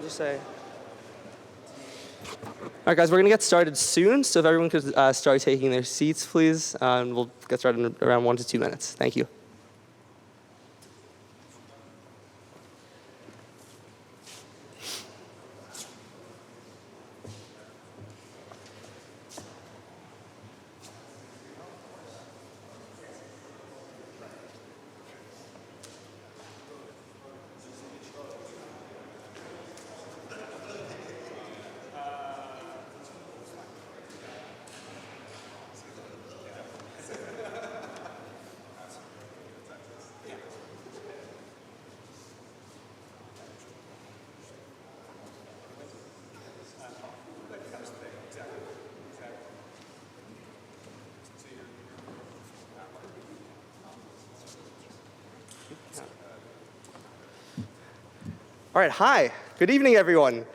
I'll just say. All right, guys, we're going to get started soon, so if everyone could start taking their seats, please, and we'll get started in around 1 to 2 minutes. Thank you. All right, hi. Good evening, everyone.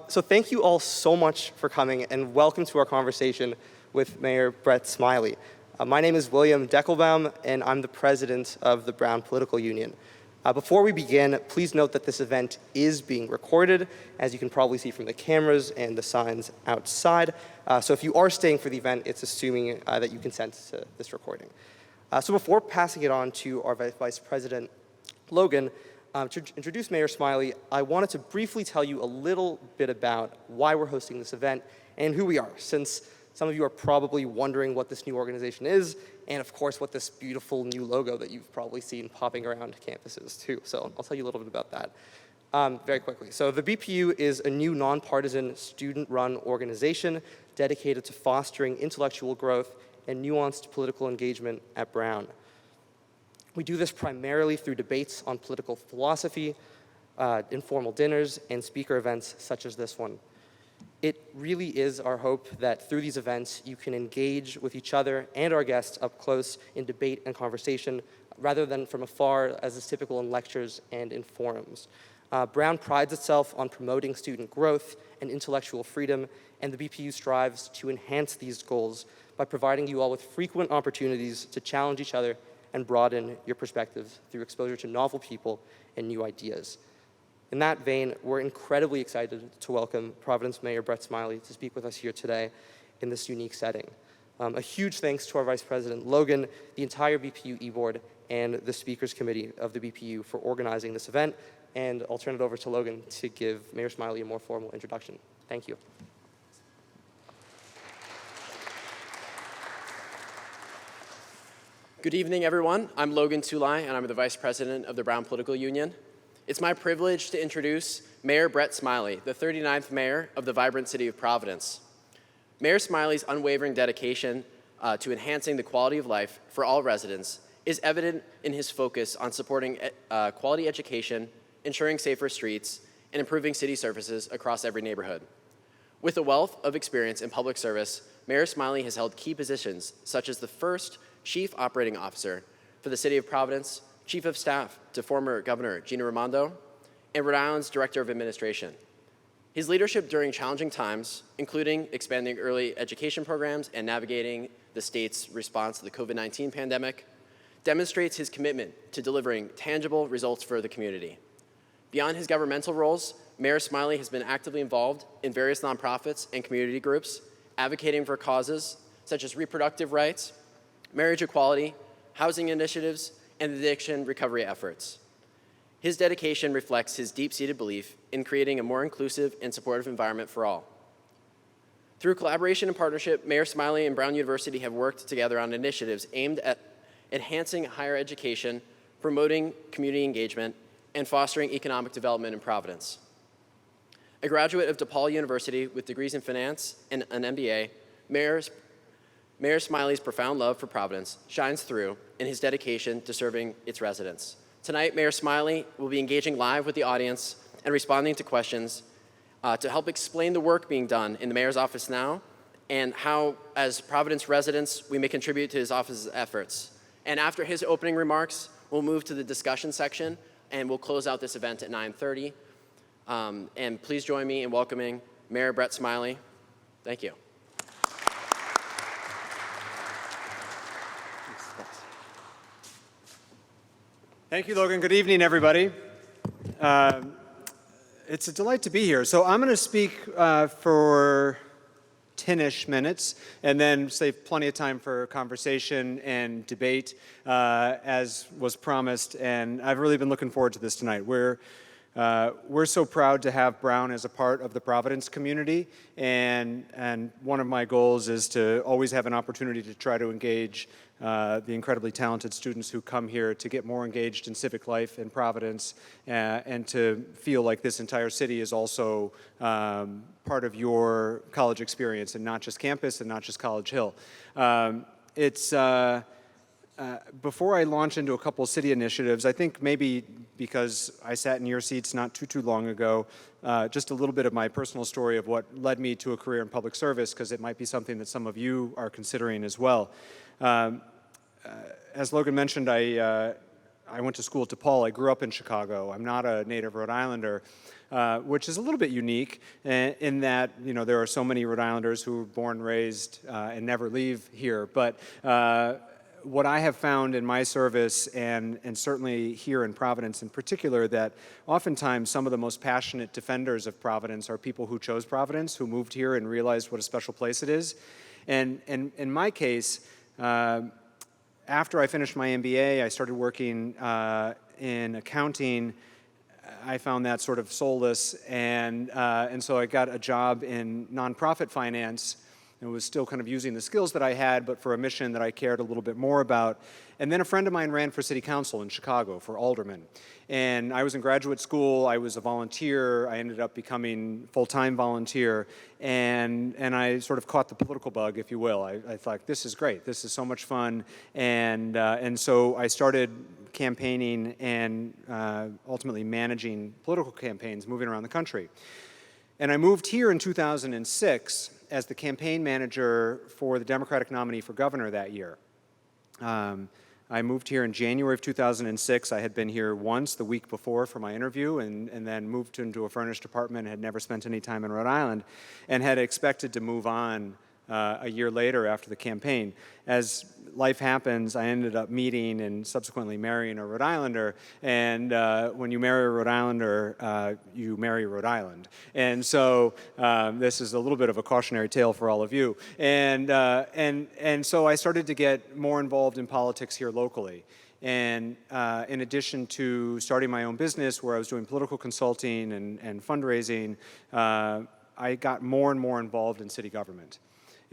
So thank you all so much for coming, and welcome to our conversation with Mayor Brett Smiley. My name is William Deckelbaum, and I'm the president of the Brown Political Union. Before we begin, please note that this event is being recorded, as you can probably see from the cameras and the signs outside. So if you are staying for the event, it's assuming that you consent to this recording. So before passing it on to our Vice President, Logan, to introduce Mayor Smiley, I wanted to briefly tell you a little bit about why we're hosting this event and who we are, since some of you are probably wondering what this new organization is, and of course what this beautiful new logo that you've probably seen popping around campuses too. So I'll tell you a little bit about that very quickly. So the BPU is a new nonpartisan student-run organization dedicated to fostering intellectual growth and nuanced political engagement at Brown. We do this primarily through debates on political philosophy, informal dinners, and speaker events such as this one. It really is our hope that through these events, you can engage with each other and our guests up close in debate and conversation, rather than from afar as is typical in lectures and in forums. Brown prides itself on promoting student growth and intellectual freedom, and the BPU strives to enhance these goals by providing you all with frequent opportunities to challenge each other and broaden your perspectives through exposure to novel people and new ideas. In that vein, we're incredibly excited to welcome Providence Mayor Brett Smiley to speak with us here today in this unique setting. A huge thanks to our Vice President, Logan, the entire BPU e-board, and the Speakers Committee of the BPU for organizing this event, and I'll turn it over to Logan to give Mayor Smiley a more formal introduction. Thank you. Good evening, everyone. I'm Logan Tulai, and I'm the Vice President of the Brown Political Union. It's my privilege to introduce Mayor Brett Smiley, the 39th mayor of the vibrant city of Providence. Mayor Smiley's unwavering dedication to enhancing the quality of life for all residents is evident in his focus on supporting quality education, ensuring safer streets, and improving city services across every neighborhood. With a wealth of experience in public service, Mayor Smiley has held key positions such as the first Chief Operating Officer for the City of Providence, Chief of Staff to former Governor Gina Raimondo, and Rhode Island's Director of Administration. His leadership during challenging times, including expanding early education programs and navigating the state's response to the COVID-19 pandemic, demonstrates his commitment to delivering tangible results for the community. Beyond his governmental roles, Mayor Smiley has been actively involved in various nonprofits and community groups, advocating for causes such as reproductive rights, marriage equality, housing initiatives, and addiction recovery efforts. His dedication reflects his deep-seated belief in creating a more inclusive and supportive environment for all. Through collaboration and partnership, Mayor Smiley and Brown University have worked together on initiatives aimed at enhancing higher education, promoting community engagement, and fostering economic development in Providence. A graduate of DePaul University with degrees in finance and an MBA, Mayor Smiley's profound love for Providence shines through in his dedication to serving its residents. Tonight, Mayor Smiley will be engaging live with the audience and responding to questions to help explain the work being done in the mayor's office now and how, as Providence residents, we may contribute to his office's efforts. And after his opening remarks, we'll move to the discussion section and we'll close out this event at 9:30. And please join me in welcoming Mayor Brett Smiley. Thank you. Thank you, Logan. Good evening, everybody. It's a delight to be here. So I'm going to speak for 10-ish minutes and then save plenty of time for conversation and debate as was promised. And I've really been looking forward to this tonight. We're so proud to have Brown as a part of the Providence community. And one of my goals is to always have an opportunity to try to engage the incredibly talented students who come here to get more engaged in civic life in Providence and to feel like this entire city is also part of your college experience and not just campus and not just College Hill. Before I launch into a couple city initiatives, I think maybe because I sat in your seats not too long ago, just a little bit of my personal story of what led me to a career in public service, because it might be something that some of you are considering as well. As Logan mentioned, I went to school at DePaul. I grew up in Chicago. I'm not a native Rhode Islander, which is a little bit unique in that, you know, there are so many Rhode Islanders who were born, raised, and never leave here. But what I have found in my service, and certainly here in Providence in particular, that oftentimes some of the most passionate defenders of Providence are people who chose Providence, who moved here and realized what a special place it is. And in my case, after I finished my MBA, I started working in accounting. I found that sort of soulless, and so I got a job in nonprofit finance. And was still kind of using the skills that I had, but for a mission that I cared a little bit more about. And then a friend of mine ran for city council in Chicago for alderman. And I was in graduate school. I was a volunteer. I ended up becoming full-time volunteer. And I sort of caught the political bug, if you will. I thought, this is great. This is so much fun. And so I started campaigning and ultimately managing political campaigns, moving around the country. And I moved here in 2006 as the campaign manager for the Democratic nominee for governor that year. I moved here in January of 2006. I had been here once the week before for my interview and then moved into a furnished apartment, had never spent any time in Rhode Island, and had expected to move on a year later after the campaign. As life happens, I ended up meeting and subsequently marrying a Rhode Islander, and when you marry a Rhode Islander, you marry Rhode Island. And so this is a little bit of a cautionary tale for all of you. And so I started to get more involved in politics here locally. And in addition to starting my own business where I was doing political consulting and fundraising, I got more and more involved in city government.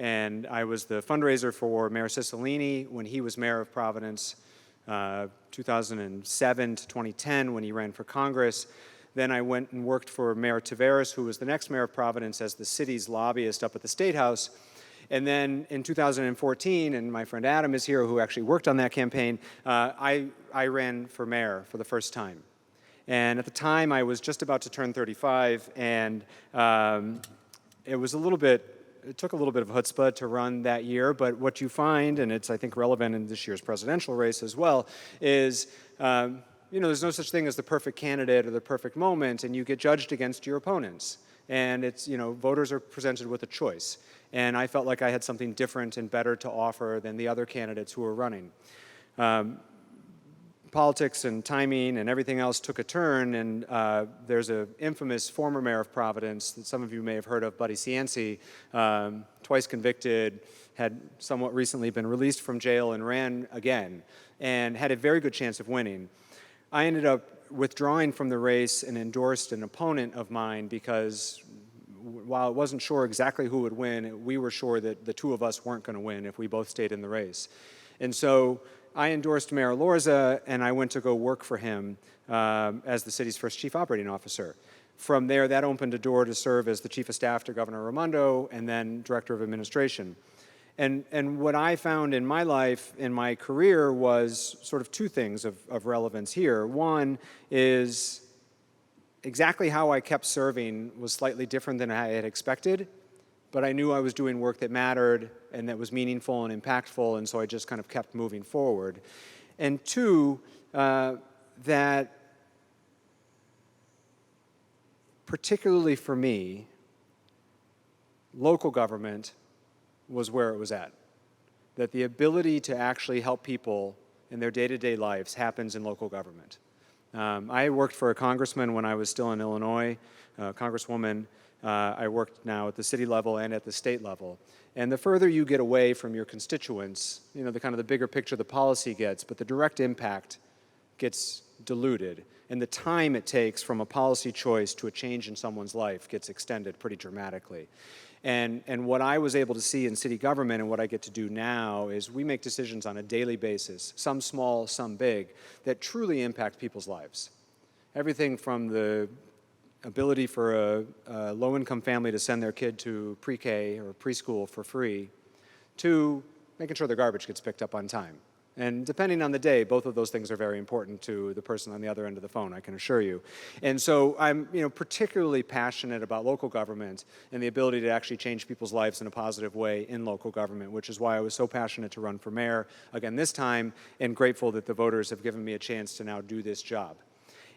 And I was the fundraiser for Mayor Cicilline when he was mayor of Providence, 2007 to 2010 when he ran for Congress. Then I went and worked for Mayor Taveras, who was the next mayor of Providence, as the city's lobbyist up at the State House. And then in 2014, and my friend Adam is here, who actually worked on that campaign, I ran for mayor for the first time. And at the time, I was just about to turn 35, and it was it took a little bit of chutzpah to run that year, but what you find, and it's, I think, relevant in this year's presidential race as well, is, there's no such thing as the perfect candidate or the perfect moment, and you get judged against your opponents. And it's, voters are presented with a choice. And I felt like I had something different and better to offer than the other candidates who were running. Politics and timing and everything else took a turn, and there's an infamous former mayor of Providence that some of you may have heard of, Buddy Cianci, twice convicted, had somewhat recently been released from jail and ran again, and had a very good chance of winning. I ended up withdrawing from the race and endorsed an opponent of mine because while I wasn't sure exactly who would win, we were sure that the two of us weren't going to win if we both stayed in the race. And so I endorsed Mayor Lorza, and I went to go work for him as the city's first chief operating officer. From there, that opened a door to serve as the chief of staff to Governor Raimondo and then director of administration. And what I found in my life, in my career, was sort of two things of relevance here. One is exactly how I kept serving was slightly different than I had expected, but I knew I was doing work that mattered and that was meaningful and impactful, and so I just kind of kept moving forward. And two, that particularly for me, local government was where it was at. That the ability to actually help people in their day-to-day lives happens in local government. I worked for a congressman when I was still in Illinois, congresswoman. I worked now at the city level and at the state level. And the further you get away from your constituents, the kind of the bigger picture the policy gets, but the direct impact gets diluted. And the time it takes from a policy choice to a change in someone's life gets extended pretty dramatically. And what I was able to see in city government and what I get to do now is we make decisions on a daily basis, some small, some big, that truly impact people's lives. Everything from the ability for a low-income family to send their kid to pre-K or preschool for free to making sure their garbage gets picked up on time. And depending on the day, both of those things are very important to the person on the other end of the phone, I can assure you. And so I'm particularly passionate about local government and the ability to actually change people's lives in a positive way in local government, which is why I was so passionate to run for mayor again this time, and grateful that the voters have given me a chance to now do this job.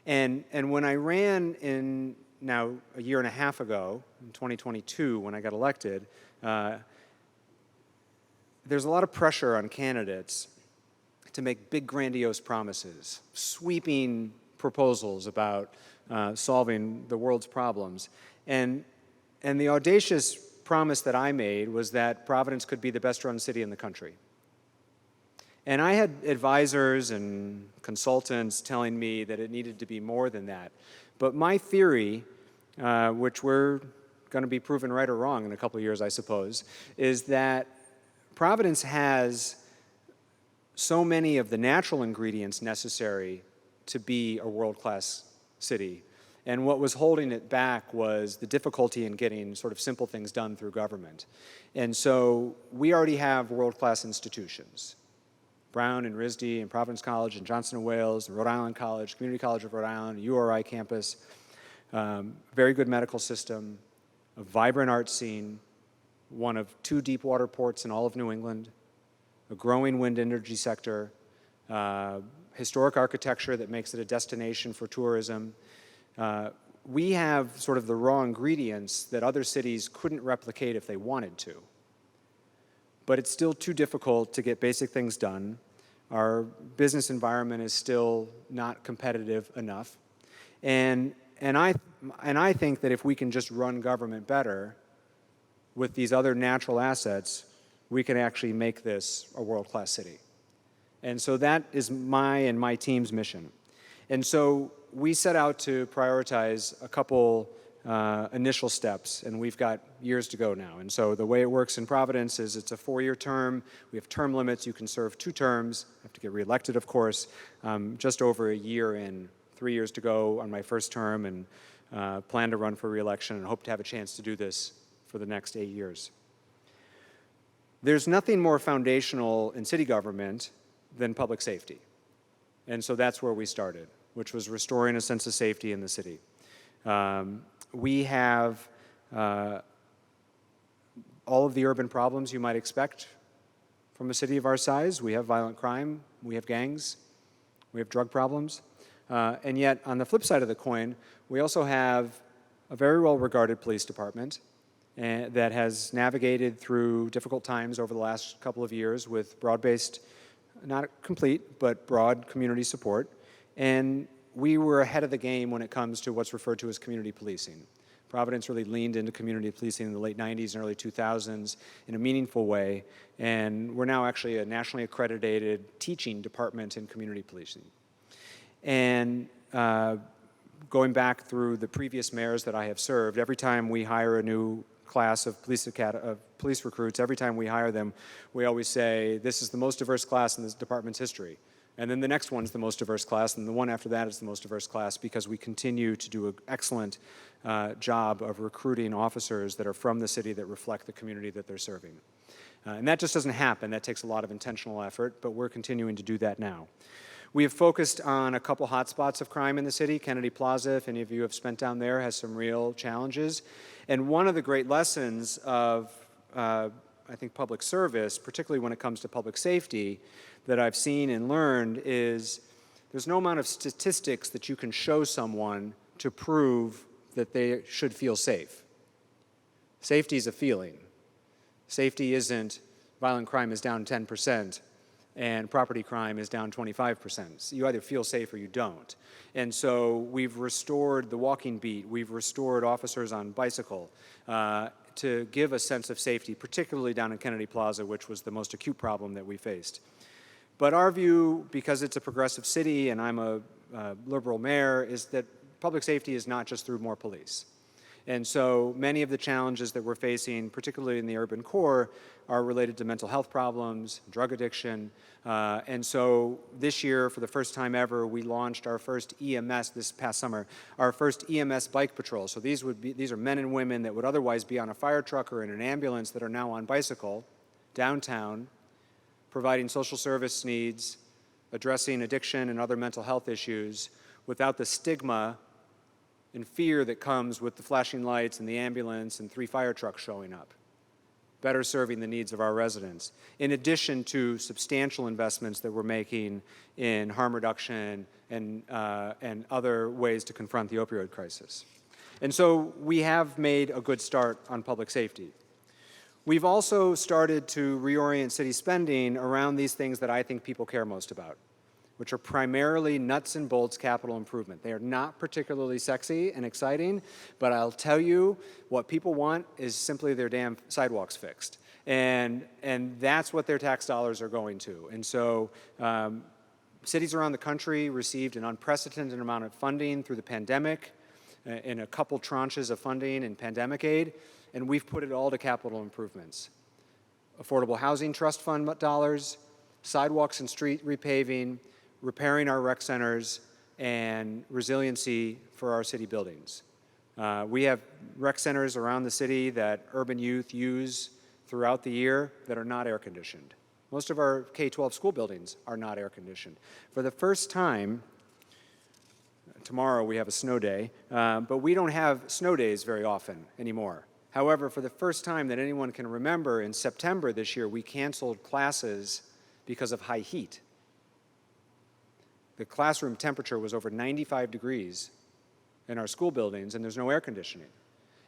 And when I ran in now a year and a half ago, in 2022, when I got elected, there's a lot of pressure on candidates to make big, grandiose promises, sweeping proposals about solving the world's problems. And the audacious promise that I made was that Providence could be the best-run city in the country. And I had advisors and consultants telling me that it needed to be more than that. But my theory, which we're going to be proven right or wrong in a couple of years, I suppose, is that Providence has so many of the natural ingredients necessary to be a world-class city. And what was holding it back was the difficulty in getting sort of simple things done through government. And so we already have world-class institutions. Brown and RISD and Providence College and Johnson & Wales, and Rhode Island College, Community College of Rhode Island, URI campus, very good medical system, a vibrant art scene, one of 2 deep water ports in all of New England, a growing wind energy sector, historic architecture that makes it a destination for tourism. We have sort of the raw ingredients that other cities couldn't replicate if they wanted to. But it's still too difficult to get basic things done. Our business environment is still not competitive enough. And I think that if we can just run government better with these other natural assets, we can actually make this a world-class city. And so that is my and my team's mission. And so we set out to prioritize a couple initial steps, and we've got years to go now. And so the way it works in Providence is it's a 4-year term. We have term limits. You can serve 2 terms. You have to get reelected, of course. Just over a year in, 3 years to go on my first term, and plan to run for reelection and hope to have a chance to do this for the next 8 years. There's nothing more foundational in city government than public safety. And so that's where we started, which was restoring a sense of safety in the city. We have all of the urban problems you might expect from a city of our size. We have violent crime, we have gangs, we have drug problems. And yet, on the flip side of the coin, we also have a very well-regarded police department that has navigated through difficult times over the last couple of years with broad-based, not complete, but broad community support. And we were ahead of the game when it comes to what's referred to as community policing. Providence really leaned into community policing in the late 90s and early 2000s in a meaningful way, and we're now actually a nationally accredited teaching department in community policing. And going back through the previous mayors that I have served, every time we hire a new class of police recruits, every time we hire them, we always say, this is the most diverse class in this department's history. And then the next one's the most diverse class, and the one after that is the most diverse class, because we continue to do an excellent job of recruiting officers that are from the city that reflect the community that they're serving. And that just doesn't happen. That takes a lot of intentional effort, but we're continuing to do that now. We have focused on a couple hotspots of crime in the city. Kennedy Plaza, if any of you have spent down there, has some real challenges. And one of the great lessons of, I think, public service, particularly when it comes to public safety, that I've seen and learned is there's no amount of statistics that you can show someone to prove that they should feel safe. Safety is a feeling. Safety isn't violent crime is down 10%. and property crime is down 25%. So you either feel safe or you don't. And so we've restored the walking beat, we've restored officers on bicycle to give a sense of safety, particularly down in Kennedy Plaza, which was the most acute problem that we faced. But our view, because it's a progressive city and I'm a liberal mayor, is that public safety is not just through more police. And so many of the challenges that we're facing, particularly in the urban core, are related to mental health problems, drug addiction. And so this year, for the first time ever, we launched our first EMS this past summer, our first EMS bike patrol. So these are men and women that would otherwise be on a fire truck or in an ambulance that are now on bicycle downtown, providing social service needs, addressing addiction and other mental health issues without the stigma and fear that comes with the flashing lights and the ambulance and 3 fire trucks showing up, better serving the needs of our residents, in addition to substantial investments that we're making in harm reduction and other ways to confront the opioid crisis. And so we have made a good start on public safety. We've also started to reorient city spending around these things that I think people care most about, which are primarily nuts and bolts capital improvement. They are not particularly sexy and exciting, but I'll tell you what people want is simply their damn sidewalks fixed. And that's what their tax dollars are going to. And so cities around the country received an unprecedented amount of funding through the pandemic, in a couple tranches of funding in pandemic aid, and we've put it all to capital improvements. Affordable Housing Trust Fund dollars, sidewalks and street repaving, repairing our rec centers, and resiliency for our city buildings. We have rec centers around the city that urban youth use throughout the year that are not air conditioned. Most of our K-12 school buildings are not air conditioned. For the first time, tomorrow we have a snow day, but we don't have snow days very often anymore. However, for the first time that anyone can remember, in September this year, we canceled classes because of high heat. The classroom temperature was over 95 degrees in our school buildings, and there's no air conditioning.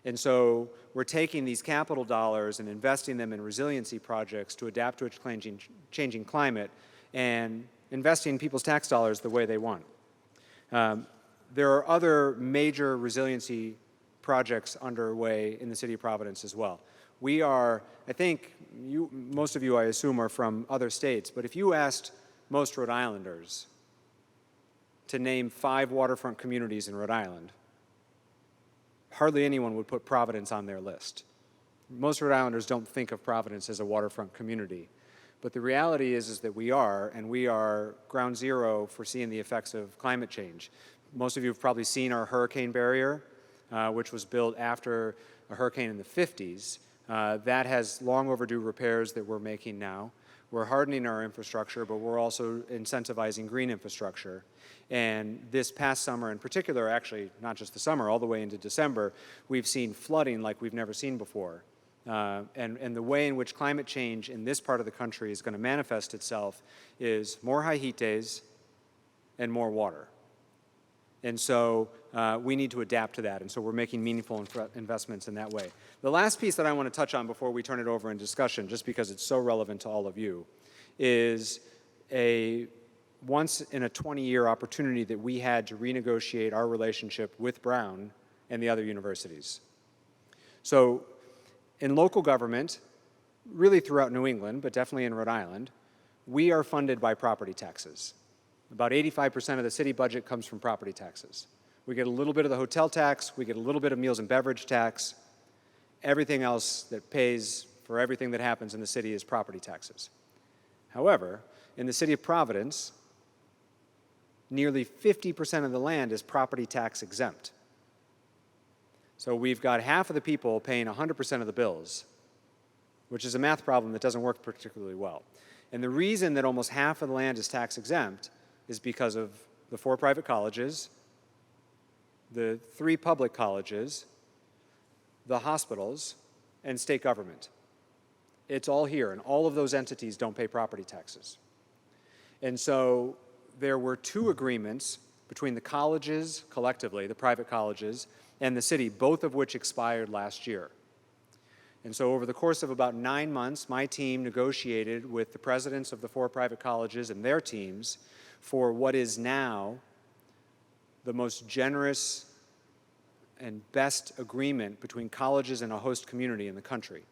And so we're taking these capital dollars and investing them in resiliency projects to adapt to a changing climate and investing people's tax dollars the way they want. There are other major resiliency projects underway in the city of Providence as well. We are, I think, most of you, I assume, are from other states, but if you asked most Rhode Islanders to name 5 waterfront communities in Rhode Island, hardly anyone would put Providence on their list. Most Rhode Islanders don't think of Providence as a waterfront community, but the reality is that we are, and we are ground zero for seeing the effects of climate change. Most of you have probably seen our hurricane barrier, which was built after a hurricane in the 50s. That has long overdue repairs that we're making now. We're hardening our infrastructure, but we're also incentivizing green infrastructure. And this past summer in particular, actually not just the summer, all the way into December, we've seen flooding like we've never seen before. And the way in which climate change in this part of the country is going to manifest itself is more high heat days and more water. And so we need to adapt to that, and so we're making meaningful investments in that way. The last piece that I want to touch on before we turn it over in discussion, just because it's so relevant to all of you, is a once-in-a-20-year opportunity that we had to renegotiate our relationship with Brown and the other universities. So in local government, really throughout New England, but definitely in Rhode Island, we are funded by property taxes. About 85% of the city budget comes from property taxes. We get a little bit of the hotel tax, we get a little bit of meals and beverage tax. Everything else that pays for everything that happens in the city is property taxes. However, in the city of Providence, nearly 50% of the land is property tax exempt. So we've got half of the people paying 100% of the bills, which is a math problem that doesn't work particularly well. And the reason that almost half of the land is tax exempt is because of the 4 private colleges, the 3 public colleges, the hospitals, and state government. It's all here, and all of those entities don't pay property taxes. And so there were 2 agreements between the colleges collectively, the private colleges, and the city, both of which expired last year. And so over the course of about 9 months, my team negotiated with the presidents of the 4 private colleges and their teams for what is now the most generous and best agreement between colleges and a host community in the country.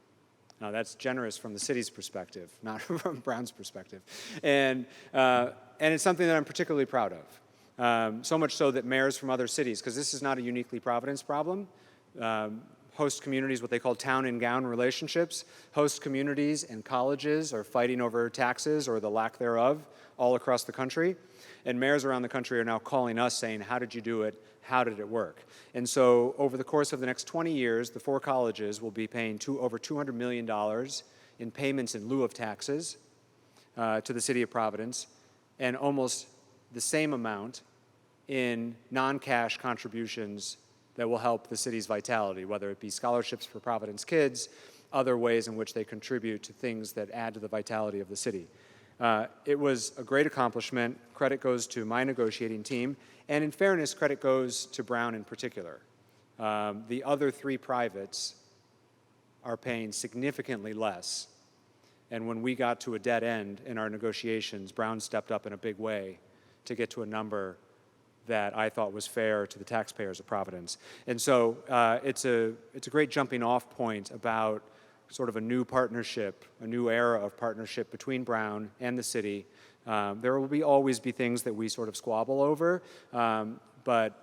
Now, that's generous from the city's perspective, not from Brown's perspective. And it's something that I'm particularly proud of. So much so that mayors from other cities, because this is not a uniquely Providence problem, host communities, what they call town and gown relationships, host communities and colleges are fighting over taxes or the lack thereof all across the country. And mayors around the country are now calling us saying, how did you do it? How did it work? And so over the course of the next 20 years, the 4 colleges will be paying over $200 million in payments in lieu of taxes to the city of Providence, and almost the same amount in non-cash contributions that will help the city's vitality, whether it be scholarships for Providence kids, other ways in which they contribute to things that add to the vitality of the city. It was a great accomplishment. Credit goes to my negotiating team, and in fairness, credit goes to Brown in particular. The other 3 privates are paying significantly less, and when we got to a dead end in our negotiations, Brown stepped up in a big way to get to a number that I thought was fair to the taxpayers of Providence. And so it's a great jumping off point about sort of a new partnership, a new era of partnership between Brown and the city. There will always be things that we sort of squabble over, but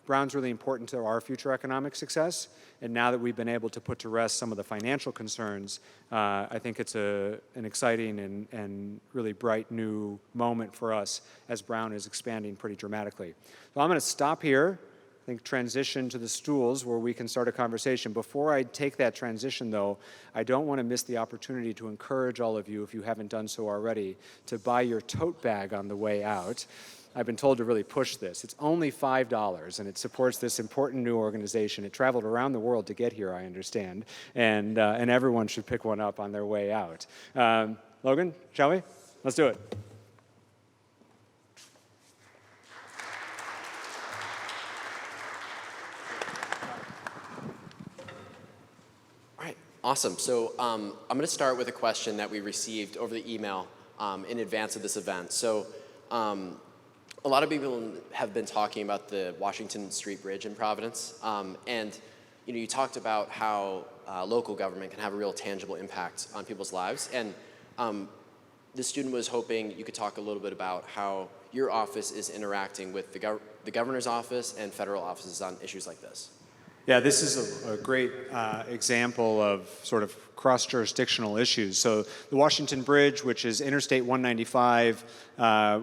Brown's really important to our future economic success. And now that we've been able to put to rest some of the financial concerns, I think it's an exciting and really bright new moment for us as Brown is expanding pretty dramatically. So I'm going to stop here. I think transition to the stools where we can start a conversation. Before I take that transition, though, I don't want to miss the opportunity to encourage all of you, if you haven't done so already, to buy your tote bag on the way out. I've been told to really push this. It's only $5, and it supports this important new organization. It traveled around the world to get here, I understand, and everyone should pick one up on their way out. Logan, shall we? Let's do it. Awesome. So I'm going to start with a question that we received over the email in advance of this event. So a lot of people have been talking about the Washington Street Bridge in Providence, and you talked about how local government can have a real tangible impact on people's lives. And the student was hoping you could talk a little bit about how your office is interacting with the governor's office and federal offices on issues like this. Yeah, this is a great example of sort of cross-jurisdictional issues. So the Washington Bridge, which is Interstate 195,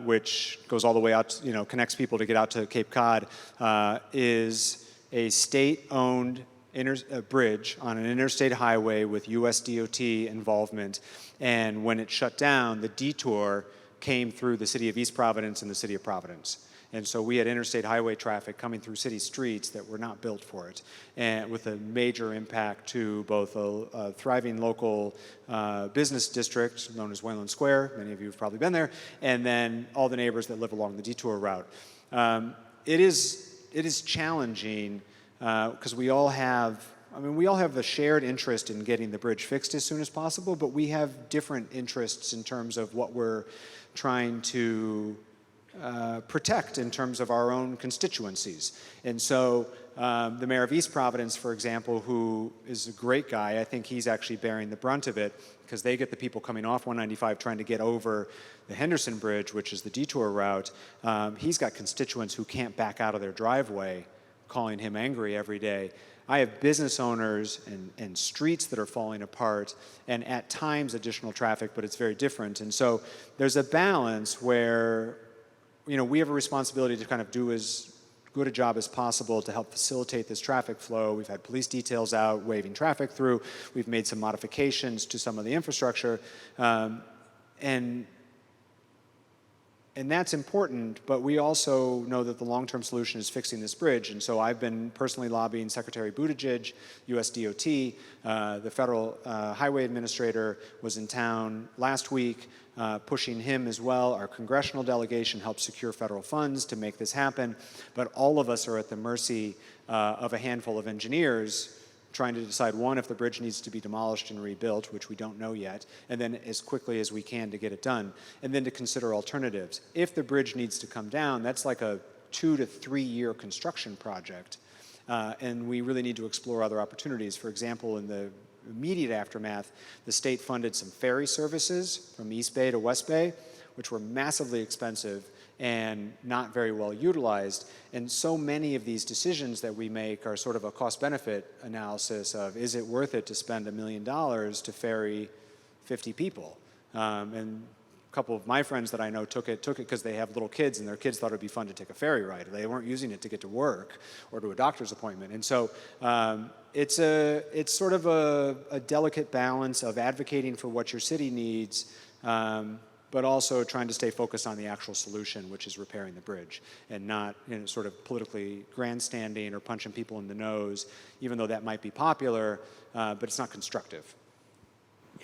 which goes all the way out, connects people to get out to Cape Cod, is a state-owned bridge on an interstate highway with US DOT involvement. And when it shut down, the detour came through the city of East Providence and the city of Providence. And so we had interstate highway traffic coming through city streets that were not built for it, and with a major impact to both a thriving local business district known as Wayland Square, many of you have probably been there, and then all the neighbors that live along the detour route. It is challenging because we all have the shared interest in getting the bridge fixed as soon as possible, but we have different interests in terms of what we're trying to protect in terms of our own constituencies. And so the mayor of East Providence, for example, who is a great guy, I think he's actually bearing the brunt of it because they get the people coming off 195 trying to get over the Henderson Bridge, which is the detour route. He's got constituents who can't back out of their driveway calling him angry every day. I have business owners and streets that are falling apart, and at times additional traffic, but it's very different. And so there's a balance where we have a responsibility to kind of do as good a job as possible to help facilitate this traffic flow. We've had police details out waving traffic through. We've made some modifications to some of the infrastructure. And that's important, but we also know that the long-term solution is fixing this bridge. And so I've been personally lobbying Secretary Buttigieg, US DOT. The federal highway administrator was in town last week, pushing him as well. Our congressional delegation helped secure federal funds to make this happen. But all of us are at the mercy of a handful of engineers trying to decide, one, if the bridge needs to be demolished and rebuilt, which we don't know yet, and then as quickly as we can to get it done, and then to consider alternatives. If the bridge needs to come down, that's like a 2 to 3 year construction project, and we really need to explore other opportunities. For example, in the immediate aftermath, the state funded some ferry services from East Bay to West Bay, which were massively expensive and not very well utilized. And so many of these decisions that we make are sort of a cost-benefit analysis of, is it worth it to spend $1 million to ferry 50 people? And a couple of my friends that I know took it because they have little kids, and their kids thought it would be fun to take a ferry ride. They weren't using it to get to work or to a doctor's appointment. And so it's sort of a delicate balance of advocating for what your city needs, but also trying to stay focused on the actual solution, which is repairing the bridge, and not sort of politically grandstanding or punching people in the nose, even though that might be popular, but it's not constructive.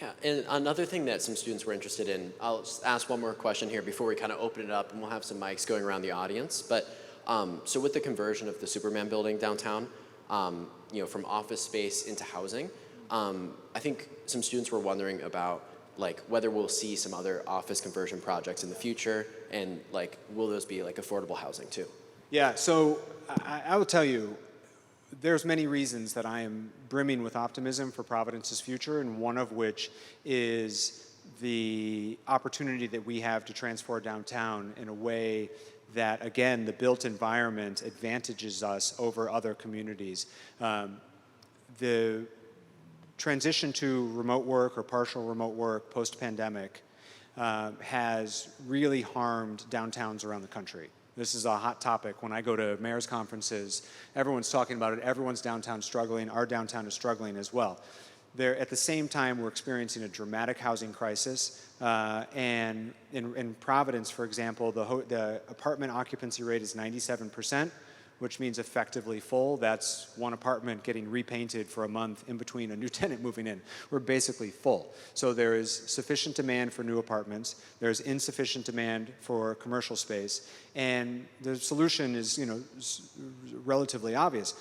Yeah, and another thing that some students were interested in, I'll just ask one more question here before we kind of open it up, and we'll have some mics going around the audience. But so with the conversion of the Superman building downtown, from office space into housing, I think some students were wondering about whether we'll see some other office conversion projects in the future, and will those be affordable housing too? Yeah, so I will tell you, there's many reasons that I am brimming with optimism for Providence's future, and one of which is the opportunity that we have to transform downtown in a way that, again, the built environment advantages us over other communities. The transition to remote work or partial remote work post-pandemic has really harmed downtowns around the country. This is a hot topic. When I go to mayor's conferences, everyone's talking about it. Everyone's downtown struggling. Our downtown is struggling as well. At the same time, we're experiencing a dramatic housing crisis. And in Providence, for example, the apartment occupancy rate is 97%. Which means effectively full. That's one apartment getting repainted for a month in between a new tenant moving in. We're basically full. So there is sufficient demand for new apartments. There's insufficient demand for commercial space. And the solution is, relatively obvious.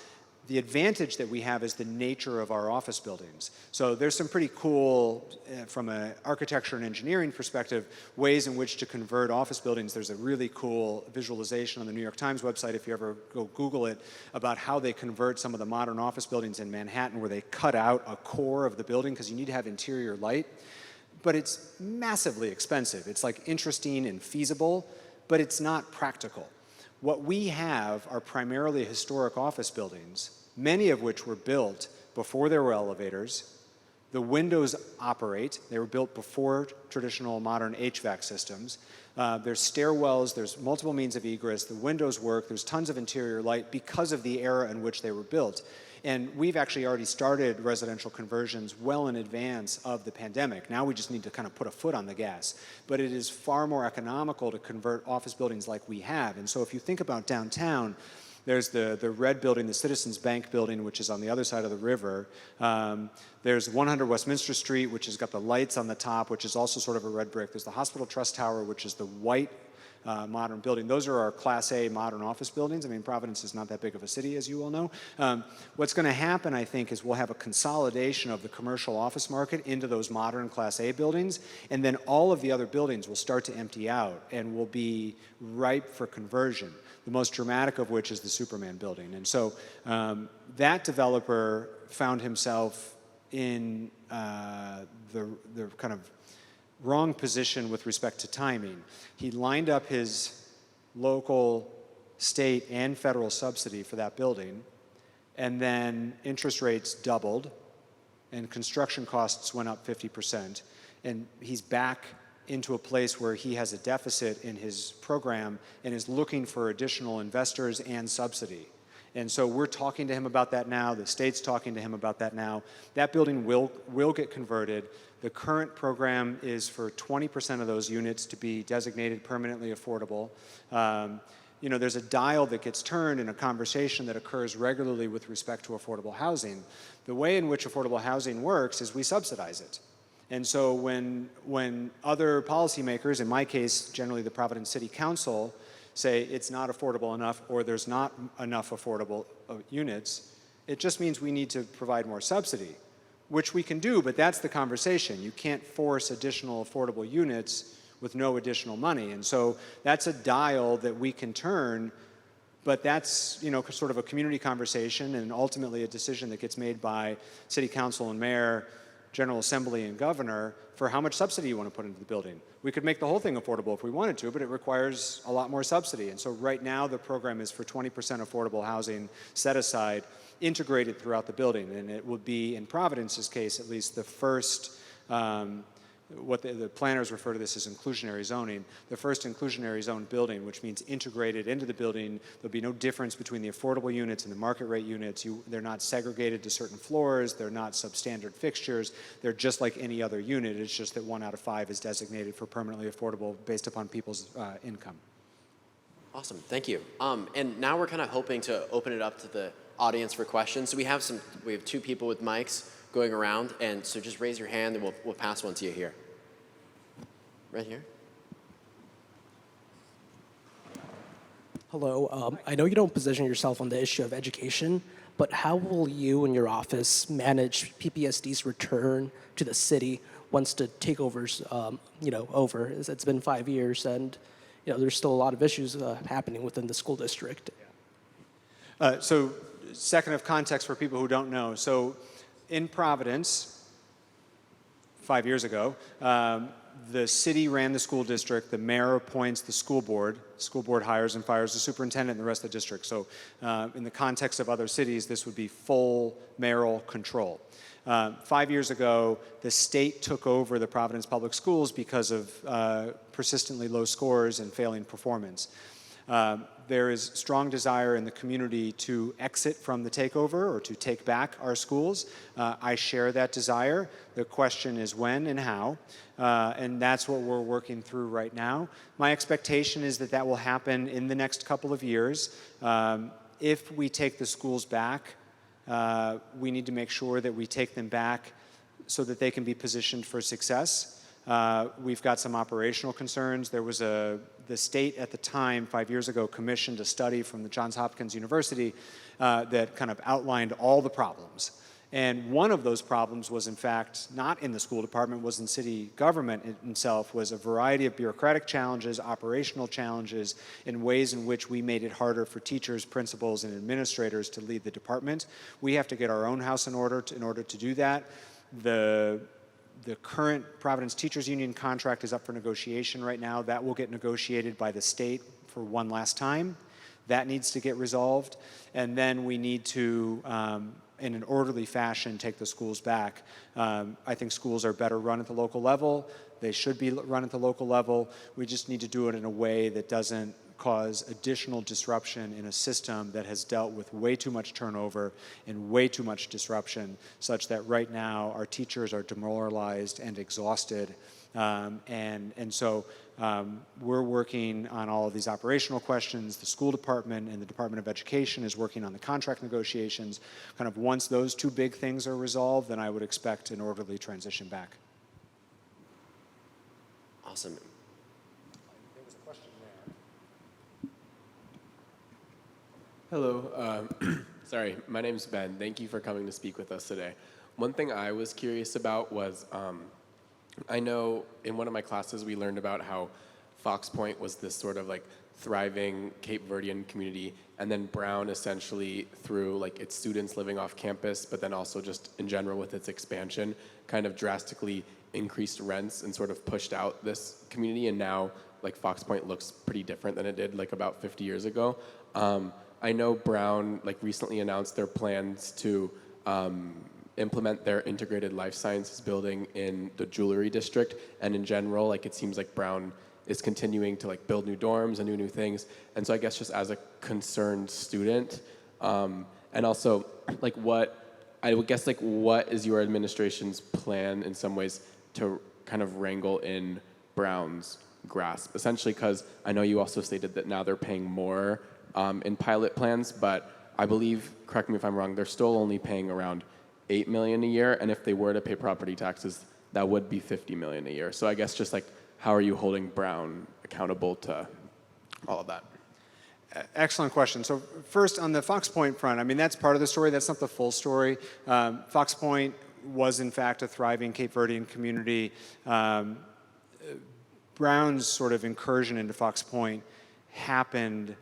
The advantage that we have is the nature of our office buildings. So there's some pretty cool, from an architecture and engineering perspective, ways in which to convert office buildings. There's a really cool visualization on the New York Times website, if you ever go Google it, about how they convert some of the modern office buildings in Manhattan, where they cut out a core of the building because you need to have interior light. But it's massively expensive. It's interesting and feasible, but it's not practical. What we have are primarily historic office buildings, many of which were built before there were elevators. The windows operate. They were built before traditional modern HVAC systems. There's stairwells. There's multiple means of egress. The windows work. There's tons of interior light because of the era in which they were built. And we've actually already started residential conversions well in advance of the pandemic. Now we just need to kind of put a foot on the gas. But it is far more economical to convert office buildings like we have. And so if you think about downtown, there's the red building, the Citizens Bank building, which is on the other side of the river. There's 100 Westminster Street, which has got the lights on the top, which is also sort of a red brick. There's the Hospital Trust Tower, which is the white modern building. Those are our Class A modern office buildings. I mean, Providence is not that big of a city, as you all know. What's going to happen, I think, is we'll have a consolidation of the commercial office market into those modern Class A buildings, and then all of the other buildings will start to empty out and will be ripe for conversion, the most dramatic of which is the Superman building. And so that developer found himself in the kind of wrong position with respect to timing. He lined up his local, state, and federal subsidy for that building, and then interest rates doubled, and construction costs went up 50%, and he's back into a place where he has a deficit in his program and is looking for additional investors and subsidy. And so we're talking to him about that now. The state's talking to him about that now. That building will get converted. The current program is for 20% of those units to be designated permanently affordable. There's a dial that gets turned in a conversation that occurs regularly with respect to affordable housing. The way in which affordable housing works is we subsidize it. And so when other policymakers, in my case, generally the Providence City Council, say it's not affordable enough or there's not enough affordable units, It just means we need to provide more subsidy, which we can do, but that's the conversation. You can't force additional affordable units with no additional money. And so that's a dial that we can turn, but that's, you know, sort of a community conversation and ultimately a decision that gets made by city council and mayor, General Assembly and governor for how much subsidy you want to put into the building. We could make the whole thing affordable if we wanted to, but it requires a lot more subsidy. And so right now the program is for 20% affordable housing set aside, integrated throughout the building. And it would be, in Providence's case at least, the first, what the planners refer to this as inclusionary zoning, the first inclusionary zone building, which means integrated into the building. There'll be no difference between the affordable units and the market rate units. They're not segregated to certain floors. They're not substandard fixtures. They're just like any other unit. It's just that 1 out of 5 is designated for permanently affordable based upon people's income. Awesome, thank you. And now we're kind of hoping to open it up to the audience for questions. So we have 2 people with mics going around, and so just raise your hand and we'll pass one to you here. Right here. Hello. I know you don't position yourself on the issue of education, but how will you and your office manage PPSD's return to the city once the takeover's over? It's been 5 years, and there's still a lot of issues happening within the school district. So, second of context for people who don't know. So, in Providence, 5 years ago, the city ran the school district, the mayor appoints the school board hires and fires the superintendent and the rest of the district. So in the context of other cities, this would be full mayoral control. 5 years ago, the state took over the Providence Public Schools because of persistently low scores and failing performance. There is strong desire in the community to exit from the takeover or to take back our schools. I share that desire. The question is when and how, and that's what we're working through right now. My expectation is that that will happen in the next couple of years. If we take the schools back, we need to make sure that we take them back so that they can be positioned for success. We've got some operational concerns. There was the state at the time, 5 years ago, commissioned a study from the Johns Hopkins University that kind of outlined all the problems. And one of those problems was, in fact, not in the school department, was in city government itself, was a variety of bureaucratic challenges, operational challenges, in ways in which we made it harder for teachers, principals, and administrators to lead the department. We have to get our own house in order to do that. The current Providence Teachers Union contract is up for negotiation right now. That will get negotiated by the state for one last time. That needs to get resolved. And then we need to, in an orderly fashion, take the schools back. I think schools are better run at the local level. They should be run at the local level. We just need to do it in a way that doesn't cause additional disruption in a system that has dealt with way too much turnover and way too much disruption, such that right now our teachers are demoralized and exhausted. And so we're working on all of these operational questions. The school department and the Department of Education is working on the contract negotiations. Kind of once those 2 big things are resolved, then I would expect an orderly transition back. Awesome. Hello. Sorry, my name's Ben. Thank you for coming to speak with us today. One thing I was curious about was, I know in one of my classes we learned about how Fox Point was this sort of like thriving Cape Verdean community, and then Brown essentially through like its students living off campus, but then also just in general with its expansion, kind of drastically increased rents and sort of pushed out this community, and now like Fox Point looks pretty different than it did like about 50 years ago. I know Brown like recently announced their plans to implement their integrated life sciences building in the jewelry district, and in general, like it seems like Brown is continuing to like build new dorms and do new things. And so I guess just as a concerned student, and also like what is your administration's plan in some ways to kind of wrangle in Brown's grasp? Essentially, because I know you also stated that now they're paying more in pilot plans, but I believe, correct me if I'm wrong, they're still only paying around $8 million a year, and if they were to pay property taxes, that would be $50 million a year. So I guess just like, how are you holding Brown accountable to all of that? Excellent question. So first, on the Fox Point front, I mean, that's part of the story. That's not the full story. Fox Point was, in fact, a thriving Cape Verdean community. Brown's sort of incursion into Fox Point happened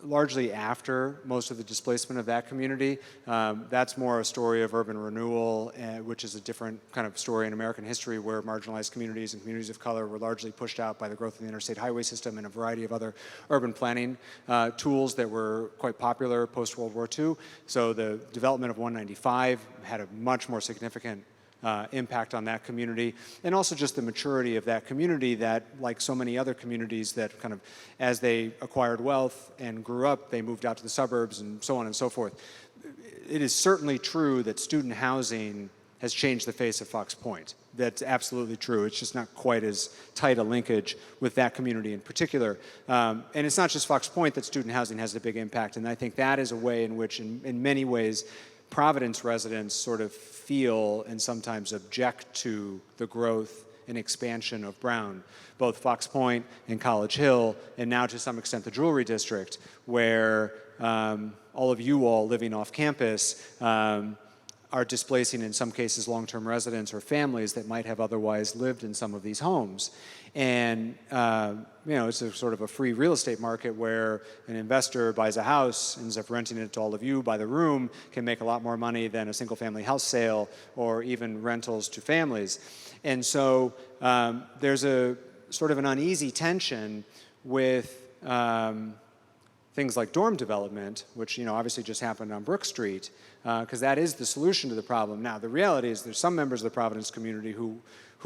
largely after most of the displacement of that community. That's more a story of urban renewal, which is a different kind of story in American history, where marginalized communities and communities of color were largely pushed out by the growth of the interstate highway system and a variety of other urban planning tools that were quite popular post-World War II. So the development of 195 had a much more significant impact on that community, and also just the maturity of that community that, like so many other communities that kind of, as they acquired wealth and grew up, they moved out to the suburbs and so on and so forth. It is certainly true that student housing has changed the face of Fox Point. That's absolutely true. It's just not quite as tight a linkage with that community in particular. And it's not just Fox Point that student housing has a big impact, and I think that is a way in which, in many ways, Providence residents sort of feel and sometimes object to the growth and expansion of Brown, both Fox Point and College Hill, and now to some extent the Jewelry District, where all of you all living off campus are displacing, in some cases, long-term residents or families that might have otherwise lived in some of these homes. And it's a sort of a free real estate market where an investor buys a house, ends up renting it to all of you by the room, can make a lot more money than a single-family house sale or even rentals to families. And so there's a sort of an uneasy tension with things like dorm development, which obviously just happened on Brook Street, because that is the solution to the problem. Now, the reality is there's some members of the Providence community who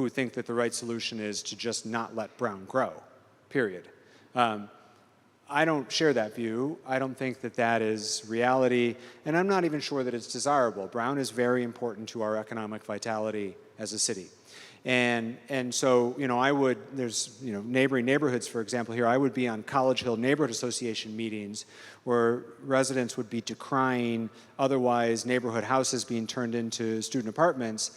think that the right solution is to just not let Brown grow, period. I don't share that view. I don't think that that is reality, and I'm not even sure that it's desirable. Brown is very important to our economic vitality as a city. And so, there's, neighboring neighborhoods, for example, here, I would be on College Hill Neighborhood Association meetings where residents would be decrying otherwise neighborhood houses being turned into student apartments,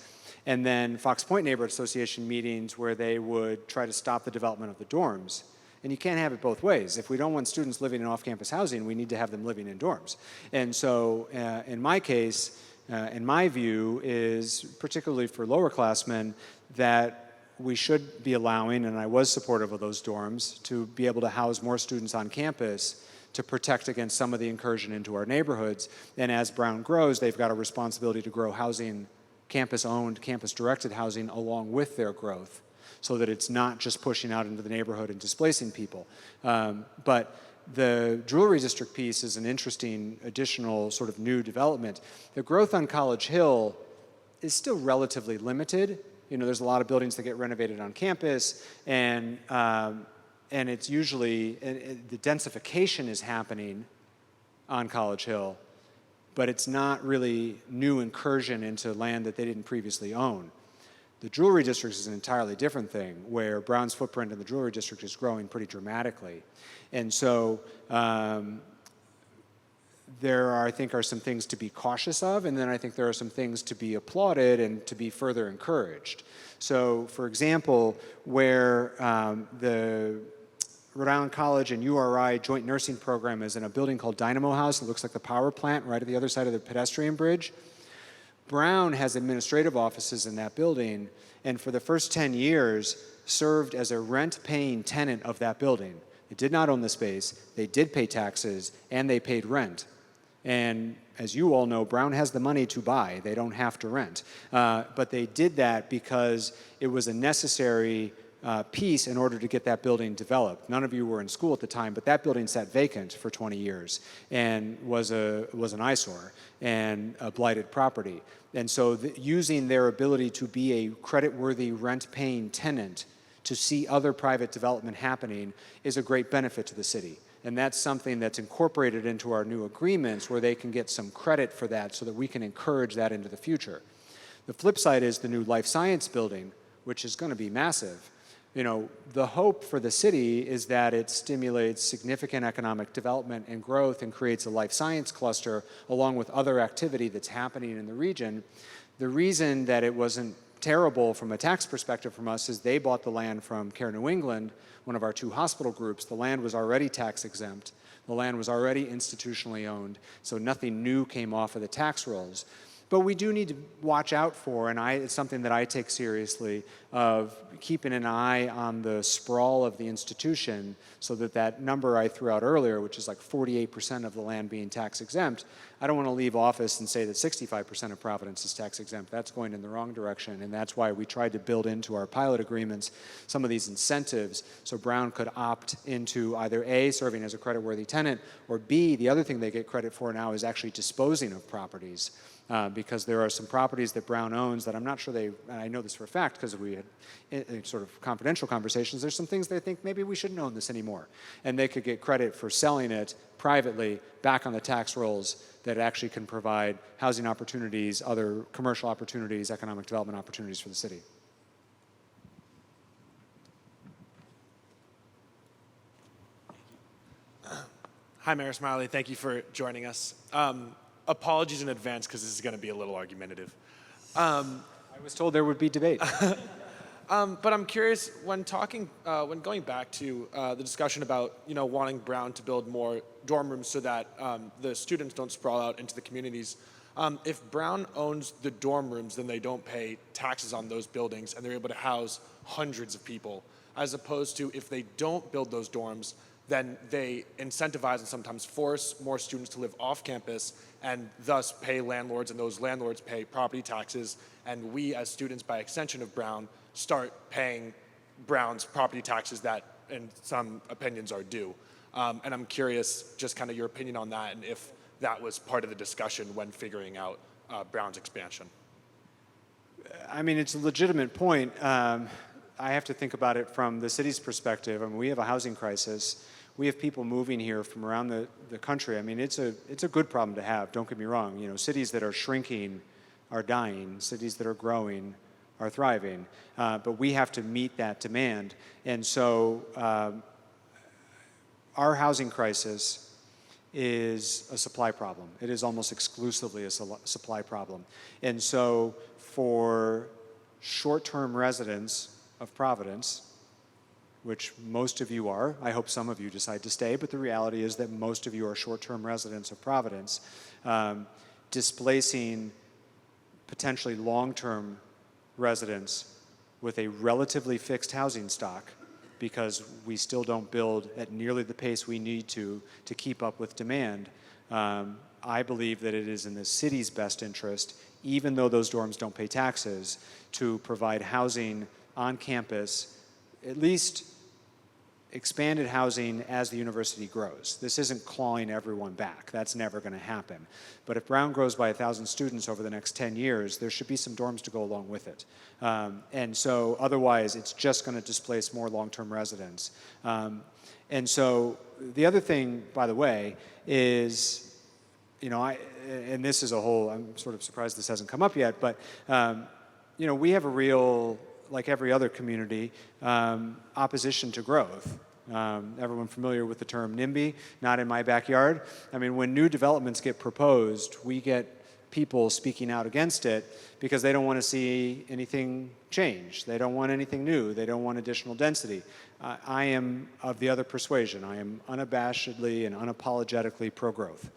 and then Fox Point Neighborhood Association meetings where they would try to stop the development of the dorms. And you can't have it both ways. If we don't want students living in off-campus housing, we need to have them living in dorms. And so, in my case, in my view, is particularly for lower classmen, that we should be allowing, and I was supportive of those dorms, to be able to house more students on campus to protect against some of the incursion into our neighborhoods. And as Brown grows, they've got a responsibility to grow housing, campus-owned, campus-directed housing along with their growth, so that it's not just pushing out into the neighborhood and displacing people. But the Jewelry District piece is an interesting additional sort of new development. The growth on College Hill is still relatively limited. There's a lot of buildings that get renovated on campus, and it's usually, the densification is happening on College Hill, but it's not really new incursion into land that they didn't previously own. The Jewelry District is an entirely different thing, where Brown's footprint in the Jewelry District is growing pretty dramatically. And so there I think, are some things to be cautious of, and then I think there are some things to be applauded and to be further encouraged. So, for example, where the Rhode Island College and URI joint nursing program is in a building called Dynamo House. It looks like the power plant right at the other side of the pedestrian bridge. Brown has administrative offices in that building, and for the first 10 years served as a rent-paying tenant of that building. They did not own the space, they did pay taxes, and they paid rent. And as you all know, Brown has the money to buy. They don't have to rent. But they did that because it was a necessary piece in order to get that building developed. None of you were in school at the time, but that building sat vacant for 20 years and was an eyesore and a blighted property. And so using their ability to be a credit-worthy rent-paying tenant to see other private development happening is a great benefit to the city. And that's something that's incorporated into our new agreements, where they can get some credit for that so that we can encourage that into the future. The flip side is the new life science building, which is going to be massive. The hope for the city is that it stimulates significant economic development and growth and creates a life science cluster along with other activity that's happening in the region. The reason that it wasn't terrible from a tax perspective from us is they bought the land from Care New England, one of our 2 hospital groups. The land was already tax exempt. The land was already institutionally owned, so nothing new came off of the tax rolls. But we do need to watch out for, and it's something that I take seriously, of keeping an eye on the sprawl of the institution so that that number I threw out earlier, which is like 48% of the land being tax exempt, I don't want to leave office and say that 65% of Providence is tax exempt. That's going in the wrong direction, and that's why we tried to build into our pilot agreements some of these incentives so Brown could opt into either A, serving as a creditworthy tenant, or B, the other thing they get credit for now is actually disposing of properties. Because there are some properties that Brown owns that I'm not sure and I know this for a fact because we had sort of confidential conversations, there's some things they think maybe we shouldn't own this anymore. And they could get credit for selling it privately back on the tax rolls that actually can provide housing opportunities, other commercial opportunities, economic development opportunities for the city. Hi, Mayor Smiley. Thank you for joining us. Apologies in advance because this is going to be a little argumentative. I was told there would be debate. But I'm curious, when going back to the discussion about wanting Brown to build more dorm rooms so that the students don't sprawl out into the communities, if Brown owns the dorm rooms, then they don't pay taxes on those buildings and they're able to house hundreds of people, as opposed to if they don't build those dorms, then they incentivize and sometimes force more students to live off campus and thus pay landlords, and those landlords pay property taxes, and we as students, by extension of Brown, start paying Brown's property taxes that in some opinions are due. And I'm curious just kind of your opinion on that and if that was part of the discussion when figuring out Brown's expansion. I mean, it's a legitimate point. I have to think about it from the city's perspective. I mean, we have a housing crisis. We have people moving here from around the country. I mean, it's a good problem to have, don't get me wrong. Cities that are shrinking are dying. Cities that are growing are thriving. But we have to meet that demand. And so our housing crisis is a supply problem. It is almost exclusively a supply problem. And so for short-term residents of Providence, which most of you are, I hope some of you decide to stay, but the reality is that most of you are short-term residents of Providence, displacing potentially long-term residents with a relatively fixed housing stock because we still don't build at nearly the pace we need to keep up with demand. I believe that it is in the city's best interest, even though those dorms don't pay taxes, to provide housing on campus, at least expanded housing as the university grows. This isn't clawing everyone back. That's never going to happen. But if Brown grows by 1,000 students over the next 10 years, there should be some dorms to go along with it. And so otherwise, it's just going to displace more long-term residents. And so the other thing, by the way, is, and this is a whole, I'm sort of surprised this hasn't come up yet, but, we have a real, like every other community, opposition to growth. Everyone familiar with the term NIMBY? Not in my backyard. I mean, when new developments get proposed, we get people speaking out against it because they don't want to see anything change. They don't want anything new. They don't want additional density. I am of the other persuasion. I am unabashedly and unapologetically pro-growth